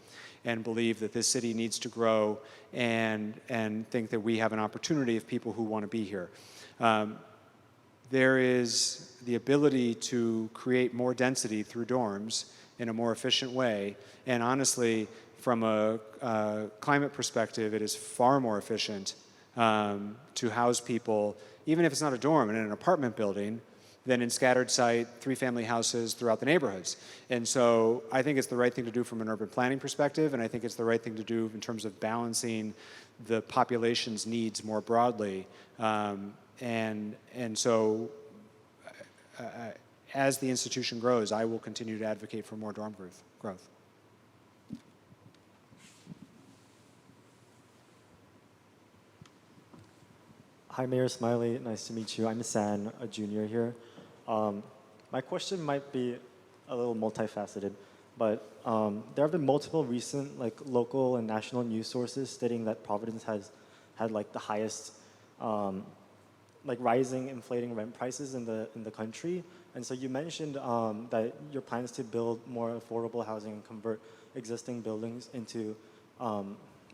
and believe that this city needs to grow and think that we have an opportunity of people who want to be here. There is the ability to create more density through dorms in a more efficient way, and honestly, from a climate perspective, it is far more efficient to house people, even if it's not a dorm, in an apartment building, than in scattered site, 3-family houses throughout the neighborhoods. And so I think it's the right thing to do from an urban planning perspective, and I think it's the right thing to do in terms of balancing the population's needs more broadly. And so as the institution grows, I will continue to advocate for more dorm growth. Hi, Mayor Smiley. Nice to meet you. I'm San, a junior here. My question might be a little multifaceted, but there have been multiple recent local and national news sources stating that Providence has had the highest like rising, inflating rent prices in the country. And so you mentioned that your plan is to build more affordable housing and convert existing buildings into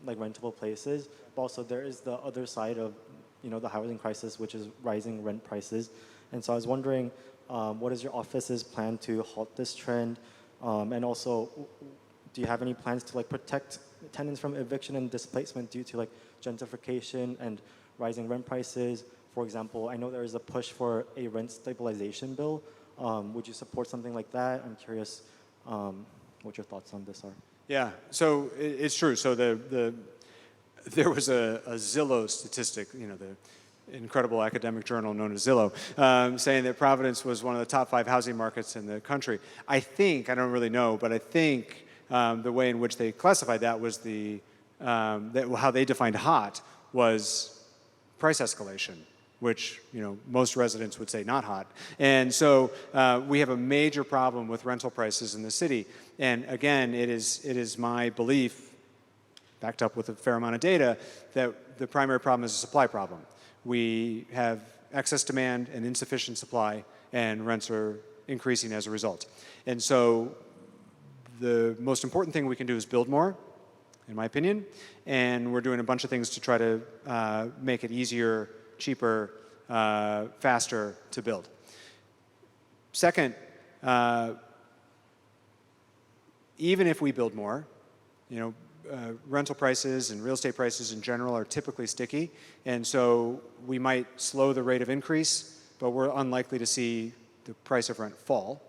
like rentable places. But also there is the other side of the housing crisis, which is rising rent prices. And so I was wondering, what is your office's plan to halt this trend? And also, do you have any plans to like protect tenants from eviction and displacement due to like gentrification and rising rent prices? For example, I know there is a push for a rent stabilization bill. Would you support something like that? I'm curious what your thoughts on this are. Yeah, so it's true. So there was a Zillow statistic, the incredible academic journal known as Zillow, saying that Providence was one of the top 5 housing markets in the country. I don't really know, but I think the way in which they classified that was how they defined hot was price escalation, which most residents would say not hot. And so we have a major problem with rental prices in the city. And again, it is my belief, backed up with a fair amount of data, that the primary problem is a supply problem. We have excess demand and insufficient supply, and rents are increasing as a result. And so the most important thing we can do is build more, in my opinion, and we're doing a bunch of things to try to make it easier, cheaper, faster to build. Second, even if we build more, rental prices and real estate prices in general are typically sticky, and so we might slow the rate of increase, but we're unlikely to see the price of rent fall.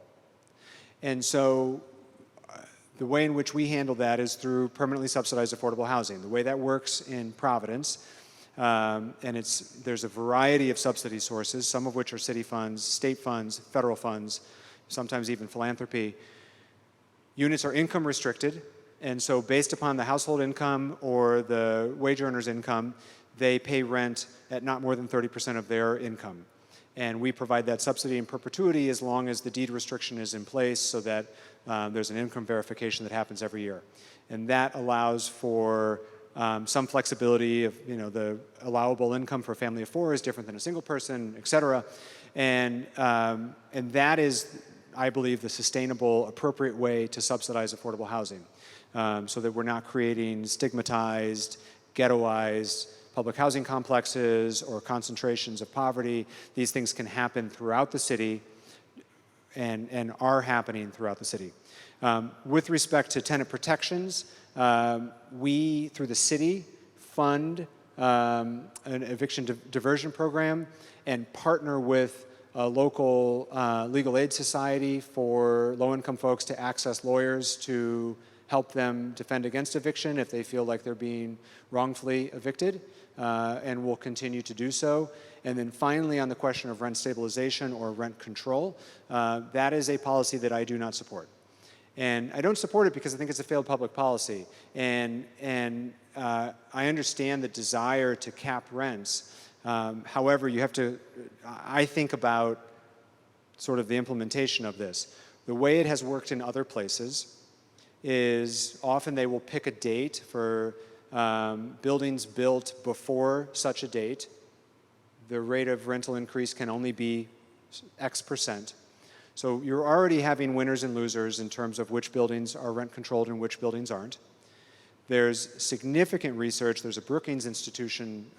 And so the way in which we handle that is through permanently subsidized affordable housing. The way that works in Providence, and there's a variety of subsidy sources, some of which are city funds, state funds, federal funds, sometimes even philanthropy. Units are income restricted, and so based upon the household income or the wage earner's income, they pay rent at not more than 30% of their income. And we provide that subsidy in perpetuity as long as the deed restriction is in place, so that there's an income verification that happens every year. And that allows for some flexibility of, the allowable income for a family of 4 is different than a single person, et cetera. And that is, I believe, the sustainable, appropriate way to subsidize affordable housing, so that we're not creating stigmatized, ghettoized public housing complexes or concentrations of poverty. These things can happen throughout the city and are happening throughout the city. With respect to tenant protections, we, through the city, fund an eviction diversion program and partner with a local legal aid society for low-income folks to access lawyers to help them defend against eviction if they feel like they're being wrongfully evicted, and we'll continue to do so. And then finally, on the question of rent stabilization or rent control, that is a policy that I do not support. And I don't support it because I think it's a failed public policy. And I understand the desire to cap rents. However, you have to, I think about sort of the implementation of this. The way it has worked in other places is often they will pick a date for buildings built before such a date. The rate of rental increase can only be X percent. So you're already having winners and losers in terms of which buildings are rent controlled and which buildings aren't. There's significant research. There's a Brookings Institution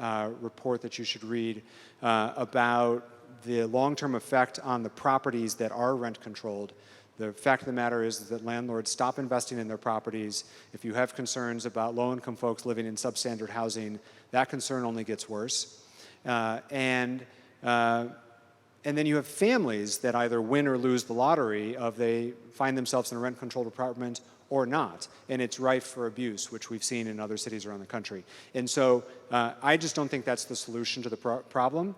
report that you should read about the long-term effect on the properties that are rent controlled. The fact of the matter is that landlords stop investing in their properties. If you have concerns about low-income folks living in substandard housing, that concern only gets worse. And then you have families that either win or lose the lottery of they find themselves in a rent-controlled apartment or not, and it's rife for abuse, which we've seen in other cities around the country. And so I just don't think that's the solution to the problem.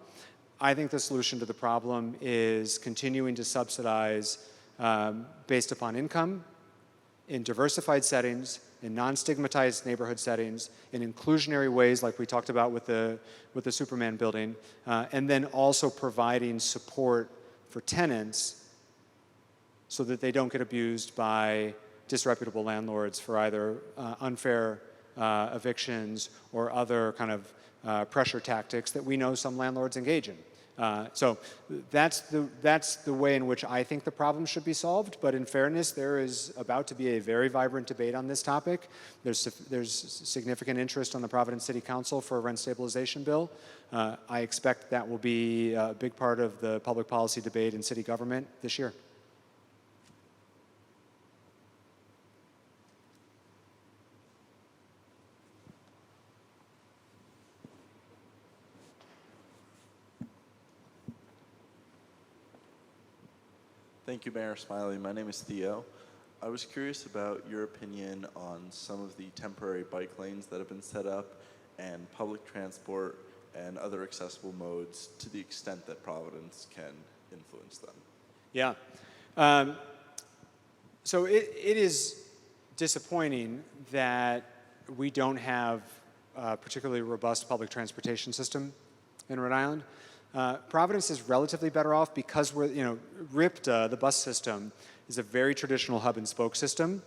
I think the solution to the problem is continuing to subsidize based upon income, in diversified settings, in non-stigmatized neighborhood settings, in inclusionary ways like we talked about with the Superman building, and then also providing support for tenants so that they don't get abused by disreputable landlords for either unfair evictions or other kind of pressure tactics that we know some landlords engage in. So that's the way in which I think the problem should be solved. But in fairness, there is about to be a very vibrant debate on this topic. There's significant interest on the Providence City Council for a rent stabilization bill. I expect that will be a big part of the public policy debate in city government this year. Thank you, Mayor Smiley. My name is Theo. I was curious about your opinion on some of the temporary bike lanes that have been set up and public transport and other accessible modes to the extent that Providence can influence them. Yeah. So it is disappointing that we don't have a particularly robust public transportation system in Rhode Island. Providence is relatively better off because RIPTA, the bus system, is a very traditional hub and spoke system,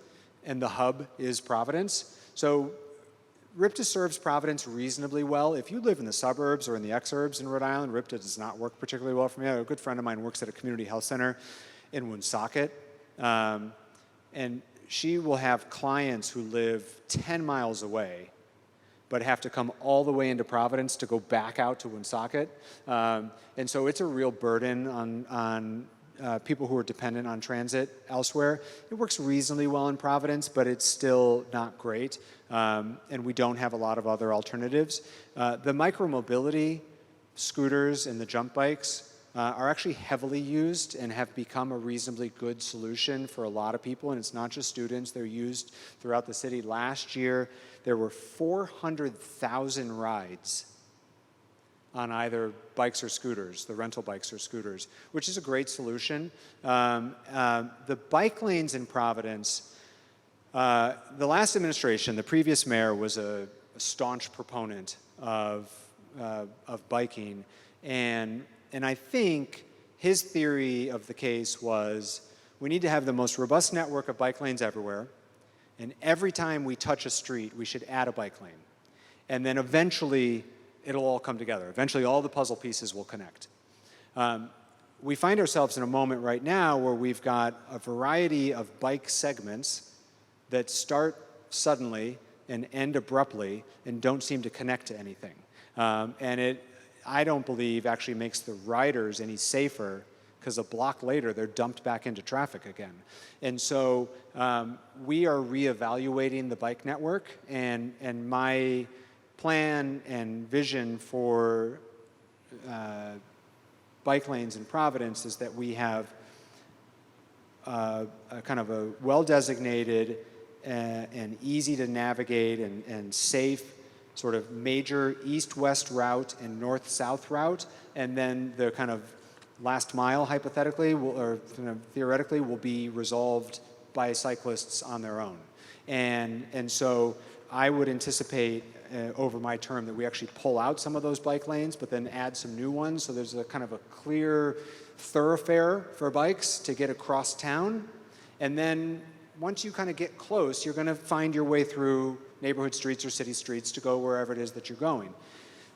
and the hub is Providence. So RIPTA serves Providence reasonably well. If you live in the suburbs or in the exurbs in Rhode Island, RIPTA does not work particularly well for me. A good friend of mine works at a community health center in Woonsocket, and she will have clients who live 10 miles away but have to come all the way into Providence to go back out to Woonsocket. And so it's a real burden on people who are dependent on transit elsewhere. It works reasonably well in Providence, but it's still not great. And we don't have a lot of other alternatives. The micromobility scooters and the jump bikes are actually heavily used and have become a reasonably good solution for a lot of people. And it's not just students, they're used throughout the city. Last year, there were 400,000 rides on either bikes or scooters, the rental bikes or scooters, which is a great solution. The bike lanes in Providence, the last administration, the previous mayor was a staunch proponent of biking. And I think his theory of the case was we need to have the most robust network of bike lanes everywhere. And every time we touch a street, we should add a bike lane. And then eventually, it'll all come together. Eventually, all the puzzle pieces will connect. We find ourselves in a moment right now where we've got a variety of bike segments that start suddenly and end abruptly and don't seem to connect to anything. And it, I don't believe, actually makes the riders any safer, because a block later, they're dumped back into traffic again. And so we are reevaluating the bike network, and my plan and vision for bike lanes in Providence is that we have a kind of a well-designated and easy to navigate and safe sort of major east-west route and north-south route, and then the kind of last mile, hypothetically, or theoretically, will be resolved by cyclists on their own. And so I would anticipate over my term that we actually pull out some of those bike lanes, but then add some new ones, so there's a kind of a clear thoroughfare for bikes to get across town. And then once you kind of get close, you're going to find your way through neighborhood streets or city streets to go wherever it is that you're going.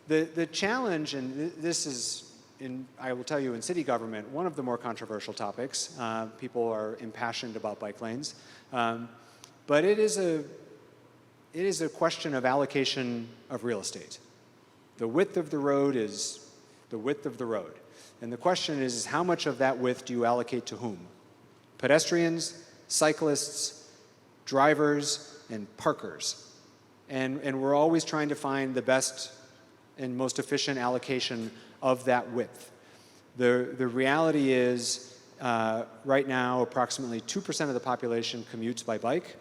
The challenge, and this is, I will tell you, in city government, one of the more controversial topics. People are impassioned about bike lanes. But it is a question of allocation of real estate. The width of the road is the width of the road. And the question is how much of that width do you allocate to whom? Pedestrians, cyclists, drivers, and parkers. And we're always trying to find the best and most efficient allocation of that width. The reality is, right now, approximately 2% of the population commutes by bike,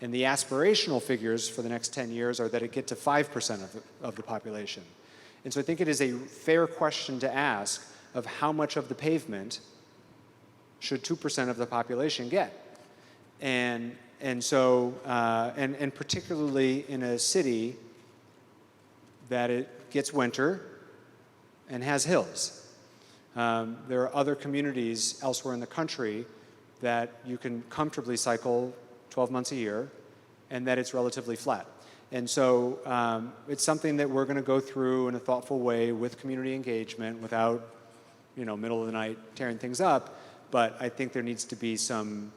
and the aspirational figures for the next 10 years are that it get to 5% of the population. And so I think it is a fair question to ask of how much of the pavement should 2% of the population get. And so particularly in a city that it gets winter and has hills. There are other communities elsewhere in the country that you can comfortably cycle 12 months a year, and that it's relatively flat. And so it's something that we're going to go through in a thoughtful way with community engagement without, middle of the night tearing things up. But I think there needs to be some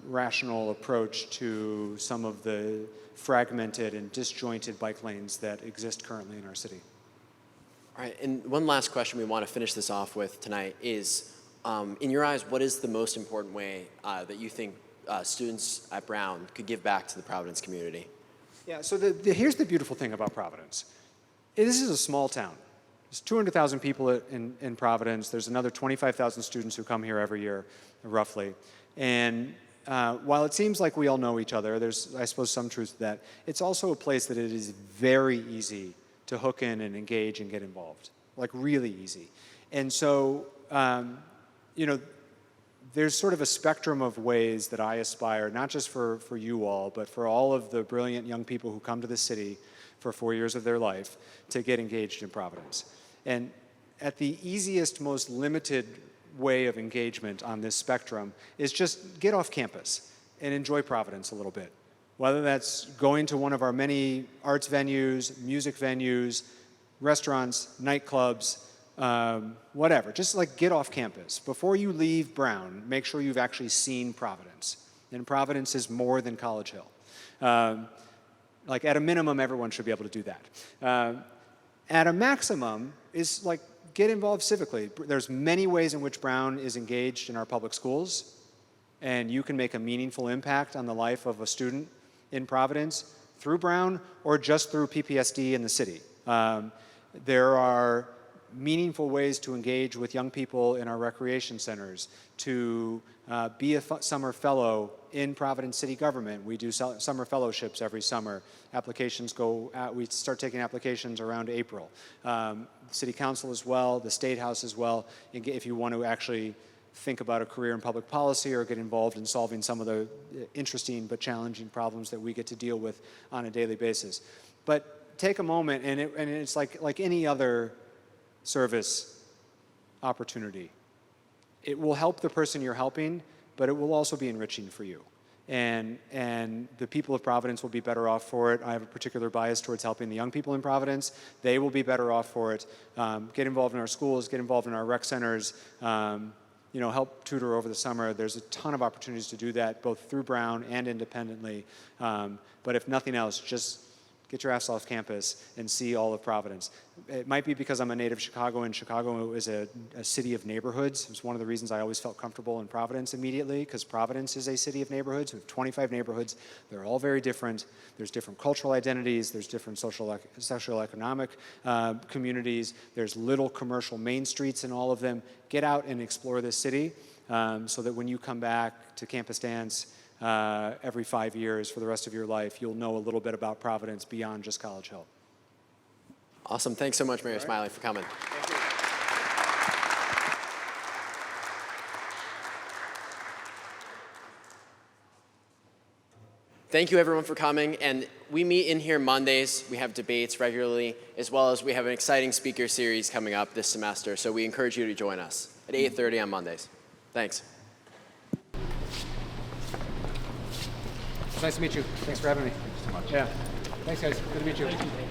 rational approach to some of the fragmented and disjointed bike lanes that exist currently in our city. All right, and one last question we want to finish this off with tonight is, in your eyes, what is the most important way that you think students at Brown could give back to the Providence community? Yeah, so here's the beautiful thing about Providence. This is a small town. There's 200,000 people in Providence. There's another 25,000 students who come here every year, roughly. And while it seems like we all know each other, there's, I suppose, some truth to that. It's also a place that it is very easy to hook in and engage and get involved, like really easy. And so, there's sort of a spectrum of ways that I aspire, not just for you all, but for all of the brilliant young people who come to the city for 4 years of their life to get engaged in Providence. And at the easiest, most limited way of engagement on this spectrum is just get off campus and enjoy Providence a little bit. Whether that's going to one of our many arts venues, music venues, restaurants, nightclubs, whatever. Just like get off campus. Before you leave Brown, make sure you've actually seen Providence. And Providence is more than College Hill. Like at a minimum, everyone should be able to do that. At a maximum is like get involved civically. There's many ways in which Brown is engaged in our public schools, and you can make a meaningful impact on the life of a student in Providence through Brown or just through PPSD in the city. There are meaningful ways to engage with young people in our recreation centers, to be a summer fellow in Providence city government. We do summer fellowships every summer. Applications go out, we start taking applications around April. City council as well, the state house as well, if you want to actually think about a career in public policy or get involved in solving some of the interesting but challenging problems that we get to deal with on a daily basis. But take a moment, and it's like any other service opportunity. It will help the person you're helping, but it will also be enriching for you. And the people of Providence will be better off for it. I have a particular bias towards helping the young people in Providence. They will be better off for it. Get involved in our schools, get involved in our rec centers, help tutor over the summer. There's a ton of opportunities to do that, both through Brown and independently. But if nothing else, just get your ass off campus and see all of Providence. It might be because I'm a native Chicagoan. Chicago is a city of neighborhoods. It's one of the reasons I always felt comfortable in Providence immediately, because Providence is a city of neighborhoods. We have 25 neighborhoods. They're all very different. There's different cultural identities. There's different socioeconomic communities. There's little commercial main streets in all of them. Get out and explore this city so that when you come back to Campus Dance every 5 years for the rest of your life, you'll know a little bit about Providence beyond just College Hill. Awesome. Thanks so much, Mayor Smiley, for coming. Thank you, everyone, for coming. And we meet in here Mondays. We have debates regularly, as well as we have an exciting speaker series coming up this semester. So we encourage you to join us at 8:30 on Mondays. Thanks. It's nice to meet you. Thanks for having me. Thank you so much. Yeah. Thanks, guys. Good to meet you. Thanks for having me.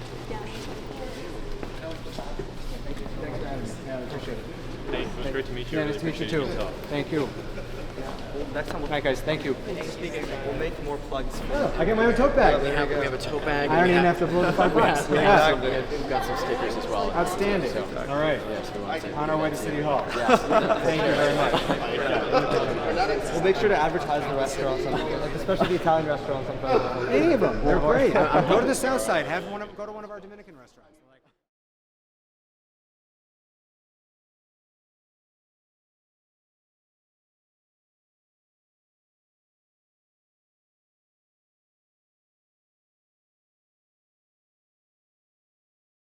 Yeah, I appreciate it. Thanks. It was great to meet you. Yeah, nice to meet you too. Thank you. Next time All right, guys. Thank you. we'll make more plugs. I get my own tote bag. We have a tote bag. I don't even have to blow the fireworks. We've got some stickers as well. Outstanding. All right. Yes, we want to. On our way to City Hall. Thank you very much. We'll make sure to advertise the restaurants, like especially the Italian restaurants. Any of them. They're great. Go to the South Side. Go to one of our Dominican restaurants.